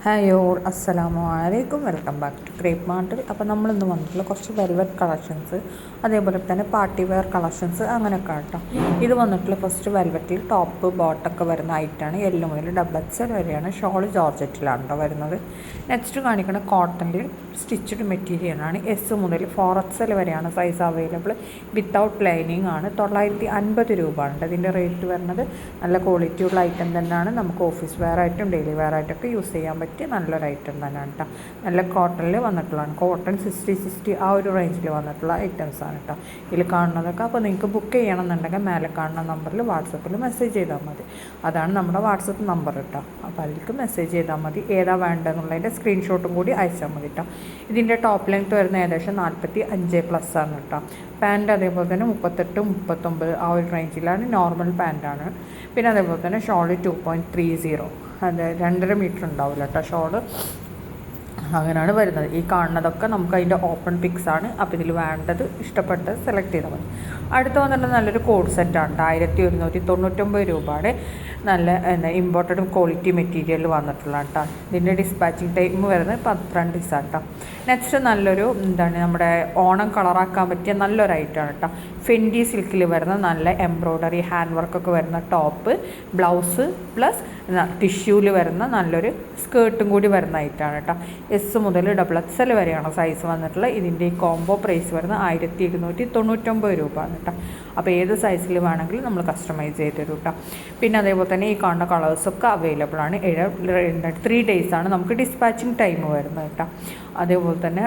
Hi all അസ്സലാമു അലൈക്കും, welcome back to crepe മാർട്ടിൽ. അപ്പോൾ നമ്മളിന്ന് വന്നിട്ടുള്ള കുറച്ച് വെൽവെറ്റ് കളക്ഷൻസ്, അതേപോലെ തന്നെ പാർട്ടി വെയർ കളക്ഷൻസ് അങ്ങനെയൊക്കെ കേട്ടോ. ഇത് വന്നിട്ടുള്ള ഫസ്റ്റ് വെൽവെറ്റിൽ ടോപ്പ് ബോട്ടൊക്കെ വരുന്ന ഐറ്റാണ്. എല്ലാം മുതൽ ഡബിൾ എക്സൽ വരെയാണ്. ഷോള് ജോർജറ്റിലാണ് കേട്ടോ വരുന്നത്. നെക്സ്റ്റ് കാണിക്കുന്ന കോട്ടണിൽ സ്റ്റിച്ച്ഡ് മെറ്റീരിയലാണ്. എസ് മുതൽ 4XL വരെയാണ് സൈസ് അവൈലബിൾ. വിത്തൗട്ട് ലൈനിങ് ആണ്. 950 രൂപ ഉണ്ട് ഇതിൻ്റെ റേറ്റ് വരുന്നത്. നല്ല ക്വാളിറ്റിയുള്ള ഐറ്റം തന്നെയാണ്. നമുക്ക് ഓഫീസ് വെയർ ആയിട്ടും ഡെയിലി വെയർ ആയിട്ടൊക്കെ യൂസ് ചെയ്യാൻ പറ്റിയ നല്ലൊരു ഐറ്റം തന്നെയാണ് കേട്ടോ. നല്ല കോട്ടണിൽ വന്നിട്ടുള്ളതാണ്. കോട്ടൺ 60 ആ ഒരു റേഞ്ചിൽ വന്നിട്ടുള്ള ഐറ്റംസ് ആണ് കേട്ടോ ഇതിൽ കാണുന്നതൊക്കെ. അപ്പോൾ നിങ്ങൾക്ക് ബുക്ക് ചെയ്യണമെന്നുണ്ടെങ്കിൽ മേലെ കാണുന്ന നമ്പറിൽ വാട്സപ്പിൽ മെസ്സേജ് ചെയ്താൽ മതി. അതാണ് നമ്മുടെ വാട്സപ്പ് നമ്പർ കേട്ടോ. അപ്പോൾ അതിലേക്ക് മെസ്സേജ് ചെയ്താൽ മതി. ഏതാ വേണ്ടതെന്നുള്ളതിൻ്റെ സ്ക്രീൻഷോട്ടും കൂടി അയച്ചാൽ മതി കേട്ടോ. ഇതിൻ്റെ ടോപ്പ് ലെങ്ത്ത് വരുന്ന ഏകദേശം 45+ ആണ് കേട്ടോ. പാൻറ്റ് അതേപോലെ തന്നെ 38, 39 ആ ഒരു റേഞ്ചിലാണ്. നോർമൽ പാൻറ്റാണ്. പിന്നെ അതേപോലെ തന്നെ ഷോള് 2.30, അത് 2.5 മീറ്റർ ഉണ്ടാവില്ല കേട്ടോ ഷോള്. അങ്ങനെയാണ് വരുന്നത്. ഈ കാണുന്നതൊക്കെ നമുക്ക് അതിൻ്റെ ഓപ്പൺ പിക്സ് ആണ്. അപ്പോൾ ഇതിൽ വേണ്ടത് ഇഷ്ടപ്പെട്ട് സെലക്ട് ചെയ്താൽ മതി. അടുത്ത് വന്നിട്ട് നല്ലൊരു കോഡ് സെറ്റാണ്. 1199 രൂപയുടെ നല്ല ഇമ്പോർട്ടഡ് ക്വാളിറ്റി മെറ്റീരിയൽ വന്നിട്ടുള്ളതാണ് കേട്ടോ. ഇതിൻ്റെ ഡിസ്പാച്ചിങ് ടൈം വരുന്നത് 12 ദിവസമാണ് കേട്ടോ. നെക്സ്റ്റ് നല്ലൊരു നമ്മുടെ ഓണം കളറാക്കാൻ പറ്റിയ നല്ലൊരു ഐറ്റമാണ് കേട്ടോ. ഫെൻഡി സിൽക്കിൽ വരുന്ന നല്ല എംബ്രോയ്ഡറി ഹാൻഡ് വർക്കൊക്കെ വരുന്ന ടോപ്പ്, ബ്ലൗസ് പ്ലസ് ടിഷ്യൂവിൽ വരുന്ന നല്ലൊരു സ്കേർട്ടും കൂടി വരുന്ന ഐറ്റമാണ് കേട്ടോ. എസ് മുതൽ XXL വരെയാണ് സൈസ് വന്നിട്ടുള്ളത്. ഇതിൻ്റെ ഈ കോംബോ പ്രൈസ് വരുന്നത് 1299 രൂപയാണ് കേട്ടോ. അപ്പോൾ ഏത് സൈസിൽ വേണമെങ്കിലും നമ്മൾ കസ്റ്റമൈസ് ചെയ്ത് തരും കേട്ടോ. പിന്നെ അതേപോലെ തന്നെ ഈ കാണുന്ന കളേഴ്സൊക്കെ അവൈലബിൾ ആണ്. 3 ഡേയ്സാണ് നമുക്ക് ഡിസ്പാച്ചിങ് ടൈം വരുന്നത് കേട്ടോ. അതേപോലെ തന്നെ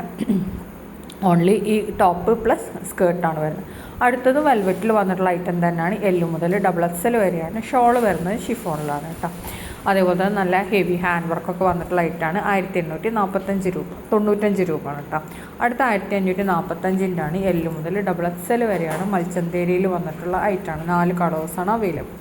ഓൺലി ഈ ടോപ്പ് പ്ലസ് സ്കേർട്ടാണ് വരുന്നത്. അടുത്തത് വെൽവെറ്റിൽ വന്നിട്ടുള്ള ഐറ്റം തന്നെയാണ്. L മുതൽ XXL വരെയാണ്. ഷോള് വരുന്നത് ഷിഫോണിലാണ് കേട്ടോ. അതേപോലെ തന്നെ നല്ല ഹെവി ഹാൻഡ് വർക്കൊക്കെ വന്നിട്ടുള്ള ഐറ്റാണ്. 1895 രൂപ, 95 രൂപയാണ് കേട്ടോ. അടുത്ത 1545 ആണ്. L മുതൽ XXL വരെയാണ്. മൽച്ചന്തേരിയിൽ വന്നിട്ടുള്ള ഐറ്റാണ്. 4 കളേഴ്സാണ് അവൈലബിൾ.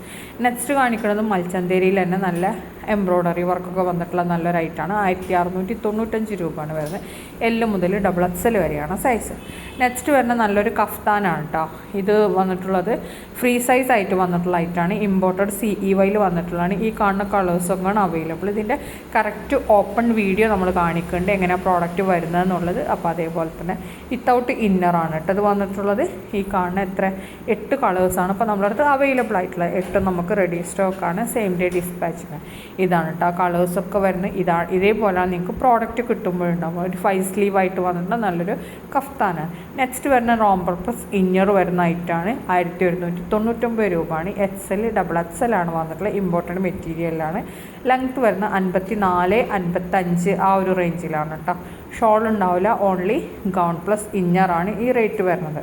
നെക്സ്റ്റ് കാണിക്കുന്നത് മൽച്ചന്തേരിയിൽ തന്നെ നല്ല എംബ്രോയ്ഡറി വർക്കൊക്കെ വന്നിട്ടുള്ള നല്ലൊരു ഐറ്റാണ്. 1695 രൂപയാണ് വരുന്നത്. L മുതൽ XXL വരെയാണ് സൈസ്. നെക്സ്റ്റ് വരുന്ന നല്ലൊരു കഫ്താനാണ് കേട്ടോ. ഇത് വന്നിട്ടുള്ളത് ഫ്രീ സൈസ് ആയിട്ട് വന്നിട്ടുള്ള ഐറ്റാണ്. ഇമ്പോർട്ടഡ് CEYയിൽ വന്നിട്ടുള്ളതാണ്. ഈ കാണുന്ന കളേഴ്സൊക്കെയാണ് അവൈലബിൾ. ഇതിൻ്റെ കറക്റ്റ് ഓപ്പൺ വീഡിയോ നമ്മൾ കാണിക്കുന്നുണ്ട് എങ്ങനെയാണ് പ്രോഡക്റ്റ് വരുന്നതെന്നുള്ളത്. അപ്പോൾ അതേപോലെ തന്നെ വിത്തൗട്ട് ഇന്നറാണ് കേട്ടോ ഇത് വന്നിട്ടുള്ളത്. ഈ കാണുന്ന 8 കളേഴ്സാണ് ഇപ്പോൾ നമ്മുടെ അടുത്ത് അവൈലബിൾ ആയിട്ടുള്ളത്. 8 നമുക്ക് റെഡി സ്റ്റോക്കാണ്. Same day dispatching. ഇതാണ് കേട്ടോ കളേഴ്സൊക്കെ വരുന്നത്. ഇതേപോലെയാണ് നിങ്ങൾക്ക് പ്രോഡക്റ്റ് കിട്ടുമ്പോഴുണ്ടാവും. ഒരു 5 സ്ലീവ് ആയിട്ട് വന്നിട്ടുള്ള നല്ലൊരു കഫ്താനാണ്. നെക്സ്റ്റ് വരുന്ന റോംബർ പ്ലസ് ഇന്നർ വരുന്ന ഐറ്റാണ്. 1199 രൂപയാണ്. XL XXL ആണ് വന്നിട്ടുള്ളത്. ഇമ്പോർട്ടൻറ്റ് മെറ്റീരിയലാണ്. ലെങ്ത്ത് വരുന്ന 54, 55 ആ ഒരു റേഞ്ചിലാണ് കേട്ടോ. ഷോൾ ഉണ്ടാവില്ല. ഓൺലി ഗൗൺ പ്ലസ് ഇന്നറാണ് ഈ റേറ്റ് വരുന്നത്.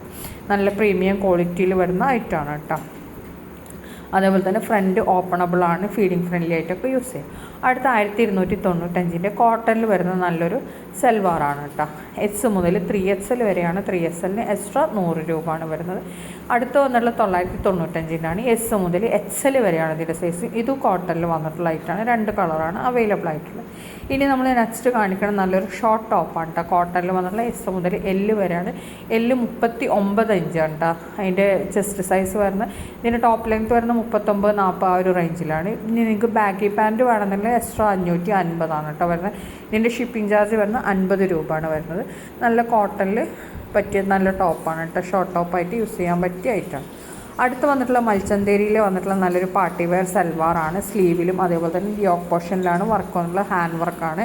നല്ല പ്രീമിയം ക്വാളിറ്റിയിൽ വരുന്ന ഐറ്റമാണ് കേട്ടോ. അതേപോലെ തന്നെ ഫ്രണ്ട് ഓപ്പണബിളാണ്. ഫീഡിങ് ഫ്രണ്ട്ലി ആയിട്ടൊക്കെ യൂസ് ചെയ്യും. അടുത്ത 1295 കോട്ടണിൽ വരുന്ന നല്ലൊരു സെൽവാറാണ് കേട്ടോ. S മുതൽ 3XL വരെയാണ്. 3XLന് എക്സ്ട്രാ 100 രൂപയാണ് വരുന്നത്. അടുത്ത് വന്നിട്ടുള്ള 995 S മുതൽ XL വരെയാണ് ഇതിൻ്റെ സൈസ്. ഇത് കോട്ടണിൽ വന്നിട്ടുള്ള ഐറ്റാണ്. 2 കളറാണ് അവൈലബിൾ ആയിട്ടുള്ളത്. ഇനി നമ്മൾ നെക്സ്റ്റ് കാണിക്കണം നല്ലൊരു ഷോർട്ട് ടോപ്പാണ് കേട്ടോ. കോട്ടണിൽ വന്നിട്ടുള്ള S മുതൽ L വരെയാണ്. L 39 ഇഞ്ചാണ് കേട്ടോ അതിൻ്റെ ചെസ്റ്റ് സൈസ് വരുന്നത്. ഇതിൻ്റെ ടോപ്പ് ലെങ്ത്ത് വരുന്ന 39, 40 ആ ഒരു റേഞ്ചിലാണ്. ഇനി നിങ്ങൾക്ക് ബാഗി പാൻറ്റ് വേണമെന്നുണ്ടെങ്കിൽ എക്സ്ട്രാ 550 കേട്ടോ വരുന്നത്. ഇതിൻ്റെ ഷിപ്പിംഗ് ചാർജ് വരുന്നത് 50 രൂപയാണ് വരുന്നത്. നല്ല കോട്ടണിൽ പറ്റിയ നല്ല ടോപ്പാണ് കേട്ടോ. ഷോർട്ട് ടോപ്പായിട്ട് യൂസ് ചെയ്യാൻ പറ്റിയ ഐറ്റമാണ്. അടുത്ത് വന്നിട്ടുള്ള മൽച്ചന്തേരിയിൽ വന്നിട്ടുള്ള നല്ലൊരു പാർട്ടി വെയർ സൽവാറാണ്. സ്ലീവിലും അതേപോലെ തന്നെ യോക്ക് പോർഷനിലാണ് വർക്ക് വന്നിട്ടുള്ള ഹാൻഡ് വർക്കാണ്.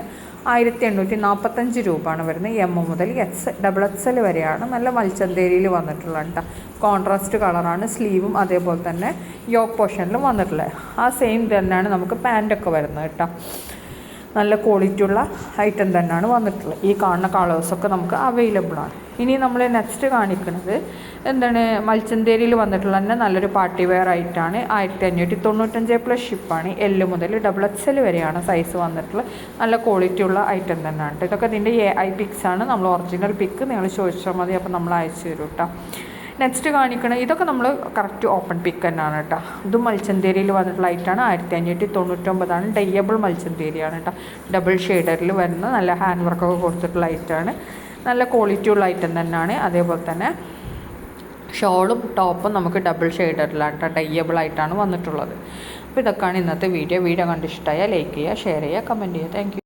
1845 രൂപയാണ് വരുന്നത്. M മുതൽ XXL വരെയാണ്. നല്ല മൽച്ചന്തേരിയിൽ വന്നിട്ടുള്ള കേട്ടോ. കോൺട്രാസ്റ്റ് കളറാണ്. സ്ലീവും അതേപോലെ തന്നെ യോക്ക് പോർഷനിലും വന്നിട്ടുള്ളത്. ആ സെയിം തന്നെയാണ് നമുക്ക് പാൻറ്റൊക്കെ വരുന്നത് കേട്ടോ. നല്ല ക്വാളിറ്റിയുള്ള ഐറ്റം തന്നെയാണ് വന്നിട്ടുള്ളത്. ഈ കാണുന്ന കളേഴ്സൊക്കെ നമുക്ക് അവൈലബിൾ ആണ്. ഇനി നമ്മൾ നെക്സ്റ്റ് കാണിക്കുന്നത് മൽച്ചന്തേരിയിൽ വന്നിട്ടുള്ള തന്നെ നല്ലൊരു പാർട്ടി വെയർ ആയിട്ടാണ്. 1595 പ്ലസ് ഷിപ്പാണ്. L മുതൽ XXL വരെയാണ് സൈസ് വന്നിട്ടുള്ളത്. നല്ല ക്വാളിറ്റിയുള്ള ഐറ്റം തന്നെയാണ്. ഇതൊക്കെ ഇതിൻ്റെ AI പിക്സ് ആണ്. നമ്മൾ ഒറിജിനൽ പിക്ക് നിങ്ങൾ ചോദിച്ചാൽ മതി. അപ്പോൾ നമ്മൾ അയച്ചു തരും കേട്ടോ. നെക്സ്റ്റ് കാണിക്കണം ഇതൊക്കെ നമ്മൾ കറക്റ്റ് ഓപ്പൺ പിക്ക് തന്നെയാണ് കേട്ടോ. ഇതും മൽച്ചന്തേരിയിൽ വന്നിട്ടുള്ള ഐറ്റാണ്. 1599 ഡയബിൾ മൽച്ചന്തേരിയാണ് കേട്ടോ. ഡബിൾ ഷെയ്ഡറിൽ വരുന്ന നല്ല ഹാൻഡ് വർക്കൊക്കെ കൊടുത്തിട്ടുള്ള ഐറ്റാണ്. നല്ല ക്വാളിറ്റിയുള്ള ഐറ്റം തന്നെയാണ്. അതേപോലെ തന്നെ ഷോളും ടോപ്പും നമുക്ക് ഡബിൾ ഷെയ്ഡറിലാണ് കേട്ടോ. ഡയബിൾ ആയിട്ടാണ് വന്നിട്ടുള്ളത്. അപ്പോൾ ഇതൊക്കെയാണ് ഇന്നത്തെ വീഡിയോ. കണ്ടിഷ്ടമായാൽ ലൈക്ക് ചെയ്യുക, ഷെയർ ചെയ്യുക, കമൻറ്റ് ചെയ്യുക. Thank you.